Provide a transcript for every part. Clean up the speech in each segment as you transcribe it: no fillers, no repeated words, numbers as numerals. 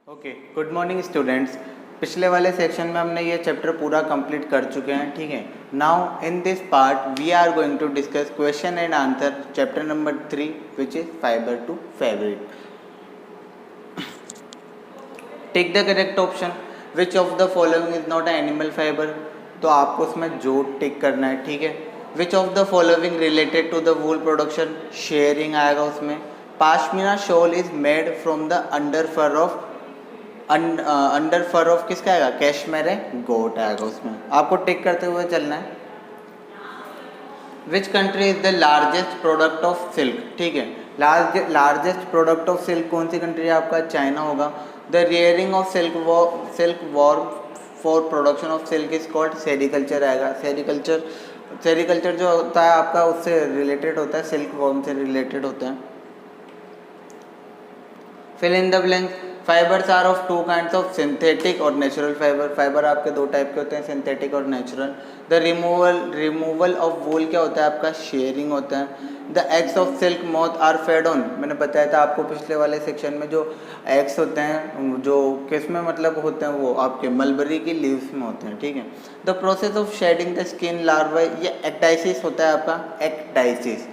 Okay, good morning students. पिछले वाले section में हमने ये चैप्टर पूरा कंप्लीट कर चुके हैं, ठीक है। Now in this part we are going to discuss question and answer chapter number 3 which is fibre to fabric. Take the correct option. Which of the following is not animal fibre, तो आपको उसमें जो tick करना है, ठीक है। Which of the following related to the wool production, shearing आएगा उसमें। Pashmina shawl is made from the under fur of under fur of किसका आएगा, कैशमेर है, गोट आएगा उसमें। आपको टिक करते हुए चलना है। Which country is the largest product of silk, ठीक है। लार्जेस्ट प्रोडक्ट ऑफ सिल्क कौन सी कंट्री है आपका, चाइना होगा। The rearing of silk worm for production of silk is called sericulture आएगा। सेरिकल्चर जो होता है आपका उससे रिलेटेड होता है, सिल्क वॉर्म से रिलेटेड होता है। Fill in the blank. Fibres are of two kinds of synthetic और नेचुरल फाइबर। फाइबर आपके दो टाइप के होते हैं, सिंथेटिक और natural. The removal of wool क्या होता है आपका, शेयरिंग होता है। The eggs of silk moth are fed on, मैंने बताया था आपको पिछले वाले सेक्शन में, जो एग्स होते हैं जो किस में मतलब होते हैं, वो आपके मलबरी की लीव्स में होते हैं, ठीक है। The process of shedding the skin larva, ये एक्टाइसिस होता है आपका, ecdysis.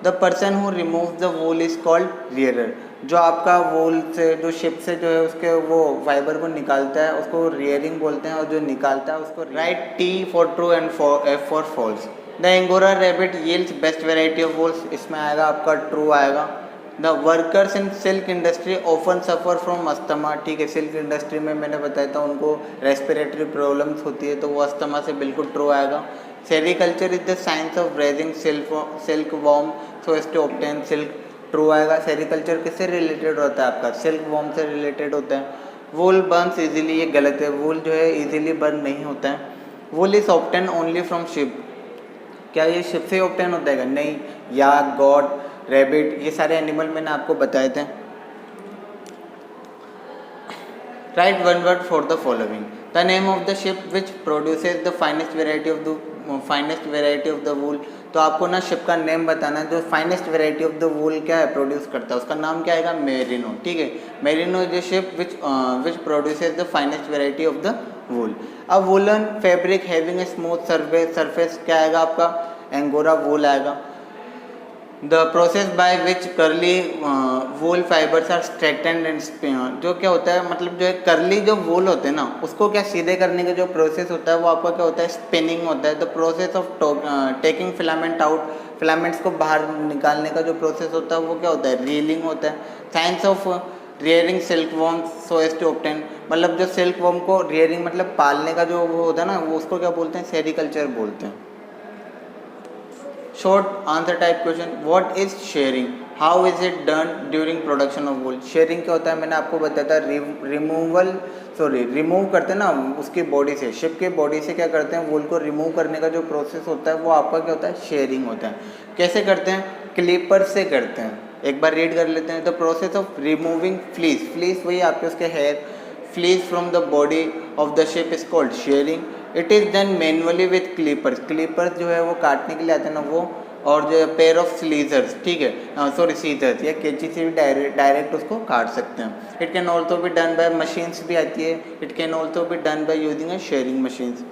The person who remove the wool is called rearer, जो आपका वूल से जो शिप से जो है उसके वो फाइबर को निकालता है उसको रियरिंग बोलते हैं, और जो निकालता है उसको write T for true and F for false. The angora rabbit yields best variety of wools, इसमें आएगा आपका ट्रू आएगा। The workers in silk industry often suffer from asthma, ठीक है। सिल्क इंडस्ट्री में मैंने बताया था उनको रेस्पिरेटरी प्रॉब्लम्स होती है, तो वो अस्थमा से बिल्कुल ट्रू आएगा। Sericulture is the science of raising silk worm so as to obtain silk, true आएगा। सेरिकल्चर किससे रिलेटेड होता है आपका, सिल्क वॉर्म से रिलेटेड होता है। वूल बर्न्स इजीली, ये गलत है, वूल जो है इजीली बर्न नहीं होता है। वूल is obtain only from ship, क्या ये शिप से ऑब्टेन होता है, नहीं। याक, गॉड, रैबिट, ये सारे एनिमल मैंने आपको बताए थे। Right one word for the following. The name of the sheep which produces the finest variety of the वूल, तो आपको ना शिप का नेम बताना है, जो फाइनेस्ट वेराइटी ऑफ द वूल क्या है प्रोड्यूस करता है, उसका नाम क्या आएगा, मेरिनो, ठीक है। Merino is the sheep which produces the finest variety of the wool. अब woollen fabric having a smooth surface क्या आएगा आपका, एंगोरा वूल आएगा। द प्रोसेस बाय विच करली वूल फाइबर्स आर स्ट्रेटेंड एंड स्पिन, जो क्या होता है मतलब जो है करली जो वूल होते हैं ना उसको क्या सीधे करने का जो प्रोसेस होता है वो आपका क्या होता है, स्पिनिंग होता है। The process of taking filament out, filaments को बाहर निकालने का जो प्रोसेस होता है वो क्या होता है, रीलिंग होता है। Science of rearing silk worm so as to obtain, मतलब जो सिल्क वॉर्म को रियरिंग मतलब पालने का जो वो होता है ना, वो उसको क्या बोलते हैं, सेरिकल्चर बोलते हैं। Short answer type question, what is sharing, how is it done during production of wool. Sharing क्या होता है, मैंने आपको बताया था, रिमूव करते हैं ना उसकी बॉडी से, शिप के बॉडी से क्या करते हैं, वूल को रिमूव करने का जो प्रोसेस होता है वो आपका क्या होता है, शेयरिंग होता है। कैसे करते हैं, क्लिपर से करते हैं। एक बार रीड कर लेते हैं। The process of removing fleece वही आपके उसके hair, fleece from the body of the sheep is called shearing. It is done manually with clippers जो है वो काटने के लिए आते हैं ना वो, और जो पेयर ऑफ स्लीजर्स, ठीक है, सीजर्स या कैंची से भी डायरेक्ट उसको काट सकते हैं। इट कैन ऑल्सो भी डन बाय मशीन्स भी आती है, इट कैन ऑल्सो भी done by using A sharing machines.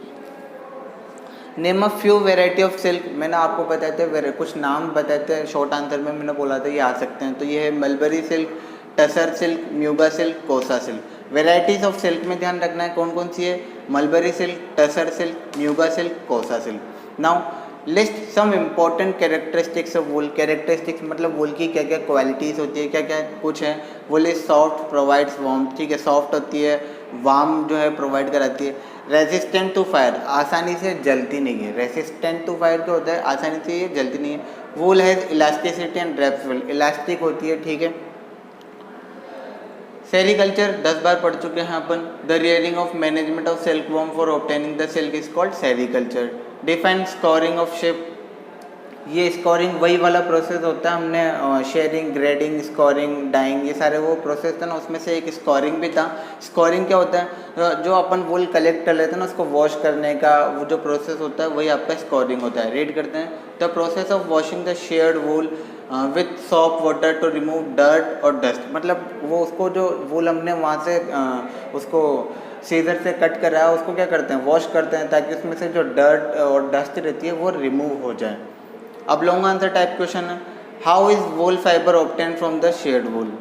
Name a few variety of silk, मैंने आपको बताए थे कुछ नाम बताए थे, शॉर्ट आंसर में मैंने बोला था ये आ सकते हैं, तो ये है mulberry silk, tussar silk, muga silk, kosa silk. Varieties of silk में ध्यान रखना है कौन कौन सी है, mulberry silk, tussar silk, muga silk, kosa silk. Now list some important characteristics of wool. Characteristics मतलब वूल की क्या क्या क्वालिटीज़ होती है, क्या क्या कुछ है। वूल इज सॉफ्ट प्रोवाइड्स वार्म, ठीक है, सॉफ्ट होती है, वार्म जो है प्रोवाइड कराती है। रेजिस्टेंट टू फायर, आसानी से जलती नहीं है। रेजिस्टेंट टू फायर क्या होता है, आसानी से ये जलती नहीं है। वूल हैज़ इलास्टिसिटी एंड ड्रेप्सफुल, इलास्टिक होती है, ठीक है। सेरिकल्चर 10 बार पढ़ चुके हैं अपन। The rearing of management of silk worm for obtaining the silk is called sericulture. Define scouring of sheep, ये स्कोरिंग वही वाला प्रोसेस होता है, हमने शेयरिंग, ग्रेडिंग, स्कोरिंग, डाइंग, ये सारे वो प्रोसेस था ना, उसमें से एक स्कोरिंग भी था। स्कोरिंग क्या होता है, जो अपन वूल कलेक्ट कर लेते हैं ना उसको वॉश करने का वो जो प्रोसेस होता है वही आपका स्कोरिंग होता है। रीड करते हैं। The process of washing the sheared wool with soap water to remove dirt और डस्ट। मतलब वो उसको जो वूल हमने वहाँ से उसको सीजर से कट करा है उसको क्या करते हैं, वॉश करते हैं ताकि उसमें से जो डर्ट और डस्ट रहती है वो रिमूव हो जाए। अब लॉन्ग आंसर टाइप क्वेश्चन है, how is wool fibre obtain from the shed wool.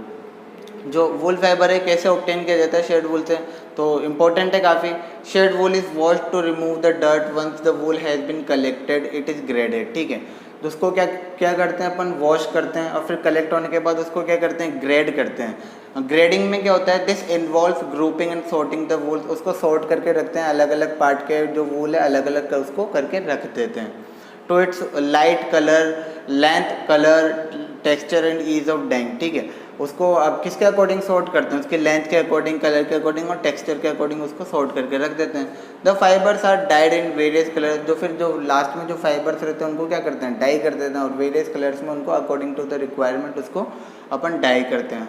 जो वूल फाइबर है कैसे ऑब्टेन किया जाता है शेड वूल से, तो इम्पोर्टेंट है काफ़ी। Shed wool is wash to remove the dirt once the wool has been collected it is graded. ठीक है, तो उसको क्या क्या करते हैं अपन, वॉश करते हैं और फिर कलेक्ट होने के बाद उसको क्या करते हैं, ग्रेड करते हैं। ग्रेडिंग में क्या होता है, this involve grouping and sorting the वूल। उसको सॉर्ट करके रखते हैं, अलग अलग पार्ट के जो वूल है अलग अलग उसको करके रख देते हैं। To its light colour, length, colour, texture and ease of dyeing. ठीक है, उसको आप किसके अकॉर्डिंग सॉर्ट करते हैं, उसके लेंथ के अकॉर्डिंग, कलर के अकॉर्डिंग और टेक्सचर के अकॉर्डिंग उसको सॉर्ट करके रख देते हैं। The fibres are dyed in various colour. जो फिर जो लास्ट में जो फाइबर्स रहते हैं उनको क्या करते हैं, डाई कर देते हैं और वेरियस कलर्स में उनको अकॉर्डिंग टू द रिक्वायरमेंट उसको अपन डाई करते हैं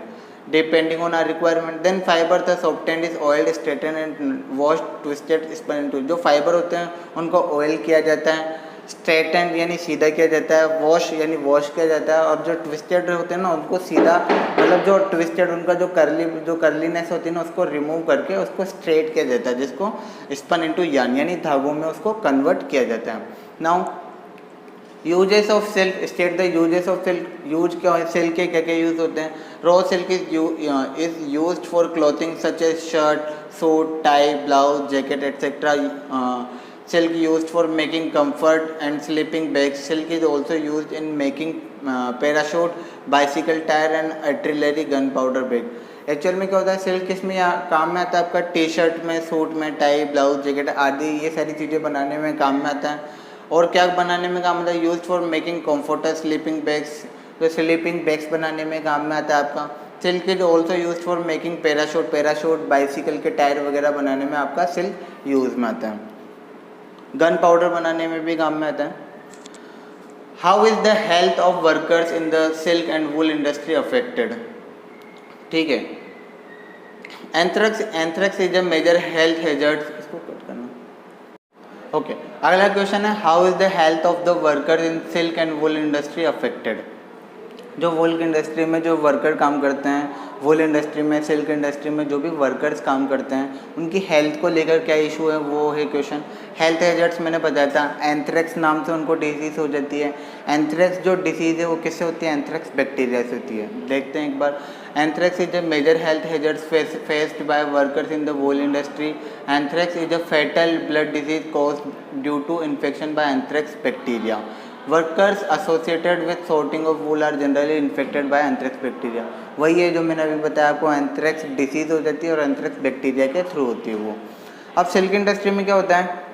depending on our requirement. Then fibre thus obtained is oiled, straighten and wash, twisted, spun into. जो फाइबर होते हैं उनको ऑयल किया जाता है, स्ट्रेटेंड यानी सीधा किया जाता है, वॉश यानी वॉश किया जाता है, और जो ट्विस्टेड होते हैं ना उनको सीधा, मतलब जो ट्विस्टेड उनका जो कर्लीनेस होती है ना उसको रिमूव करके उसको स्ट्रेट किया जाता है, जिसको स्पन इनटू यार्न यानी धागों में उसको कन्वर्ट किया जाता है। Now uses of silk, state the uses of silk. Use क्या है, सिल्क के क्या क्या यूज होते हैं। Raw silk is used for clothing such as shirt, suit, tie, blouse, jacket etcetera. Silk used for making comfort and sleeping bags. Silk is also used in making parachute, bicycle tire and artillery gunpowder bag. Actual में क्या होता है, silk किस में काम में आता है, आपका टी शर्ट में, सूट में, टाई, ब्लाउज, जैकेट आदि ये सारी चीज़ें बनाने में काम में आता है। और क्या बनाने में काम आता है, use for making comforter, sleeping bags, तो स्लीपिंग बैग्स बनाने में काम में आता है आपका। Silk is also use for making parachute, bicycle के टायर वगैरह बनाने में आपका सिल्क यूज में आता है। गन पाउडर बनाने में भी काम में आता है। How is the health of workers in the silk and wool industry affected. ठीक है, anthrax is a major health hazard. इसको कट करना। ओके, अगला क्वेश्चन है, how is the health of the workers in silk and wool industry affected. जो wool industry में जो worker काम करते हैं, वूल इंडस्ट्री में, सिल्क इंडस्ट्री में जो भी वर्कर्स काम करते हैं उनकी हेल्थ को लेकर क्या इशू है, वो है क्वेश्चन। हेल्थ हैजर्ड्स मैंने बताया था, एंथ्रेक्स नाम से उनको डिजीज़ हो जाती है। एंथ्रेक्स जो डिसीज़ है वो किससे होती है, एंथ्रेक्स बैक्टीरिया से होती है। देखते हैं एक बार। Anthrax is a major health hazards faced by workers in the wool industry. Anthrax is a fatal blood disease caused due to infection by anthrax bacteria. Workers associated with sorting of wool are generally infected by anthrax bacteria. वही है जो मैंने अभी बताया आपको, anthrax disease हो जाती है और एंथ्रेक्स बैक्टीरिया के थ्रू होती है वो। अब सिल्क इंडस्ट्री में क्या होता है,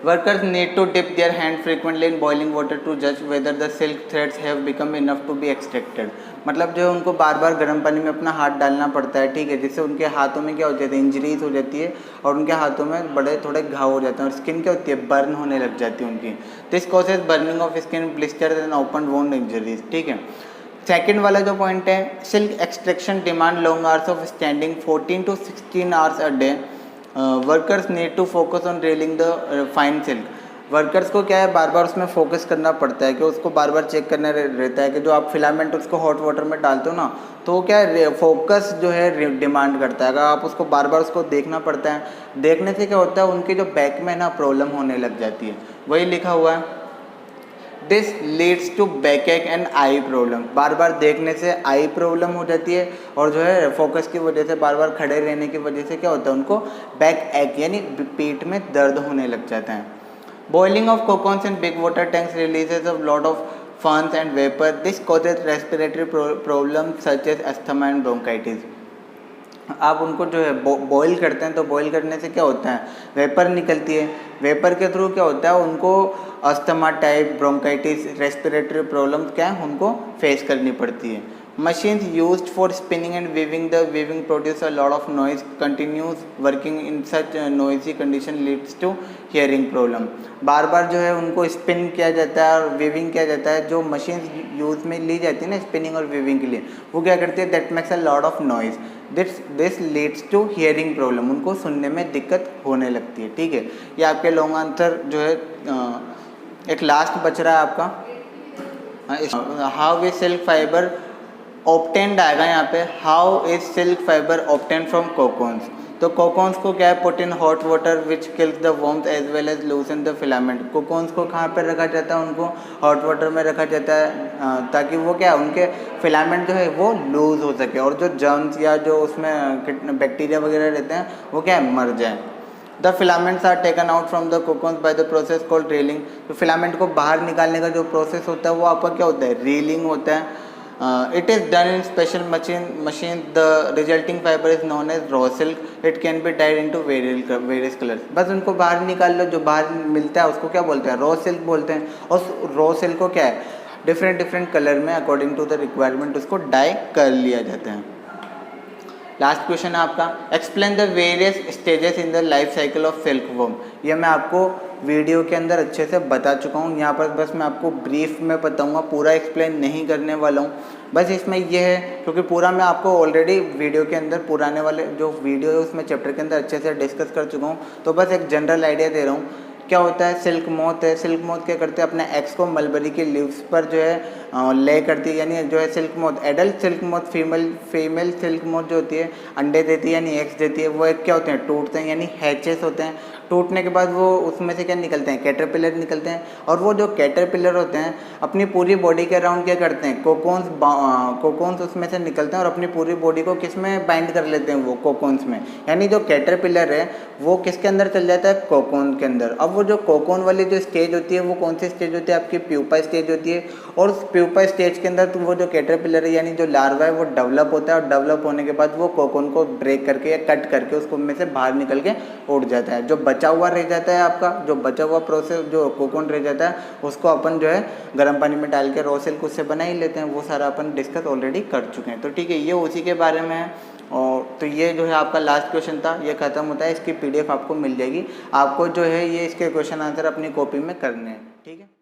workers need to dip their hand frequently in boiling water to जज whether the silk threads have become enough to be extracted. मतलब जो उनको बार बार गर्म पानी में अपना हाथ डालना पड़ता है, ठीक है, जिससे उनके हाथों में क्या हो जाता है, इंजरीज हो जाती है और उनके हाथों में बड़े थोड़े घाव हो जाते हैं और स्किन क्या होती है, बर्न होने लग जाती है उनकी। This causes burning of skin, blister and open wound injuries. ठीक है, सेकेंड वाला जो पॉइंट है, silk extraction demand long hours of standing 14 to 16 hours a day. Workers need to focus on reeling the fine silk. Workers को क्या है, बार बार उसमें focus करना पड़ता है कि उसको बार बार चेक करना रहता है कि जो आप फिलामेंट उसको हॉट वाटर में डालते हो ना, तो क्या है, फोकस जो है डिमांड करता है। अगर आप उसको बार बार उसको देखना पड़ता है, देखने से क्या होता है, उनके जो बैक में ना प्रॉब्लम होने लग जाती है। वही लिखा हुआ है, दिस लीड्स टू बैक एक एंड आई प्रॉब्लम। बार बार देखने से आई प्रॉब्लम हो जाती है और जो है फोकस की वजह से, बार बार खड़े रहने की वजह से क्या होता है, उनको बैक एक यानी पीठ में दर्द होने लग जाता है। Boiling of cocoons in big water tanks releases of lot of fumes and vapour. This causes respiratory problem such as asthma and bronchitis. आप उनको जो है बॉईल करते हैं, तो बॉईल करने से क्या होता है, वेपर निकलती है, वेपर के थ्रू क्या होता है, उनको asthma type, bronchitis, respiratory problem क्या है उनको फेस करनी पड़ती है। Machines used for spinning and weaving, the weaving produce a lot of noise, continuous working in such noisy condition leads to hearing problem. बार बार जो है उनको स्पिन किया जाता है और वीविंग किया जाता है। जो मशीन्स यूज में ली जाती है ना स्पिनिंग और वीविंग के लिए, वो क्या करती है, that makes a lot of noise, this leads to hearing problem. उनको सुनने में दिक्कत होने लगती है। ठीक है, ये आपके लॉन्ग आंसर जो है एक लास्ट बच रहा है आपका। How is silk fibre obtained आएगा यहाँ पे, how is silk fibre obtained from cocoons. तो कोकोन्स को क्या है, put in hot water which kills the warmth as well as loosen the filament. Cocoons को कहाँ पे रखा जाता है, उनको हॉट वाटर में रखा जाता है ताकि वो क्या उनके फिलामेंट जो है वो लूज हो सके और जो जर्म्स या जो उसमें बैक्टीरिया वगैरह रहते हैं वो क्या है मर जाए। The filaments are taken out from the cocoons by the process called reeling. तो फिलामेंट को बाहर निकालने का जो प्रोसेस होता है वो आपका क्या होता है, रीलिंग होता है। It is done in special machine. The resulting fiber is known as raw silk. It can be dyed into various colors. बस उनको बाहर निकाल लो, जो बाहर मिलता है उसको क्या बोलते हैं, रॉ सिल्क बोलते हैं। और रॉ सिल्क को क्या है, डिफरेंट कलर में अकॉर्डिंग टू द रिक्वायरमेंट उसको डाई कर लिया जाता है। लास्ट क्वेश्चन है आपका, explain the various stages in the life cycle of silk worm. ये मैं आपको वीडियो के अंदर अच्छे से बता चुका हूँ, यहाँ पर बस मैं आपको ब्रीफ में बताऊँगा, पूरा एक्सप्लेन नहीं करने वाला हूँ। बस इसमें ये है क्योंकि पूरा मैं आपको ऑलरेडी वीडियो के अंदर पुराने वाले जो वीडियो है उसमें चैप्टर के अंदर अच्छे से डिस्कस कर चुका हूँ। तो बस एक जनरल आइडिया दे रहा हूँ। क्या होता है, सिल्क मोथ है। सिल्क मोथ क्या करते हैं, अपने एग्स को मलबरी के लीव्स पर जो है ले करती है, यानी जो है silk moth, adult silk moth, female silk moth जो होती है अंडे देती है यानी एग्स देती है। वो एक क्या होते हैं, टूटते हैं यानी हैचेस होते हैं। टूटने के बाद वो उसमें से क्या निकलते हैं, कैटरपिलर निकलते हैं। और वो जो कैटरपिलर होते हैं अपनी पूरी बॉडी के अराउंड क्या करते हैं, कोकोन्स उसमें से निकलते हैं और अपनी पूरी बॉडी को किस में बाइंड कर लेते हैं, वो कोकोन्स में। यानी जो कैटरपिलर है वो किसके अंदर चल जाता है, कोकोन के अंदर। अब वो जो कोकोन वाली जो स्टेज होती है वो कौन सी स्टेज होती है, आपकी प्यूपा स्टेज होती है। और उस प्यूपा स्टेज के अंदर तो वो जो कैटरपिलर है यानी जो लार्वा है वो डेवलप होता है और डेवलप होने के बाद वो कोकोन को ब्रेक करके या कट करके उसको में से बाहर निकल के उड़ जाता है। जो बचा हुआ रह जाता है आपका, जो बचा हुआ प्रोसेस जो कोकोन रह जाता है उसको अपन जो है गर्म पानी में डाल के रॉ सिल्क उससे बना ही लेते हैं। वो सारा अपन डिस्कस ऑलरेडी कर चुके हैं। तो ठीक है, ये उसी के बारे में है। और तो ये जो है आपका लास्ट क्वेश्चन था, ये खत्म होता है। इसकी PDF आपको मिल जाएगी। आपको जो है ये इसके क्वेश्चन आंसर अपनी कॉपी में करने हैं, ठीक है।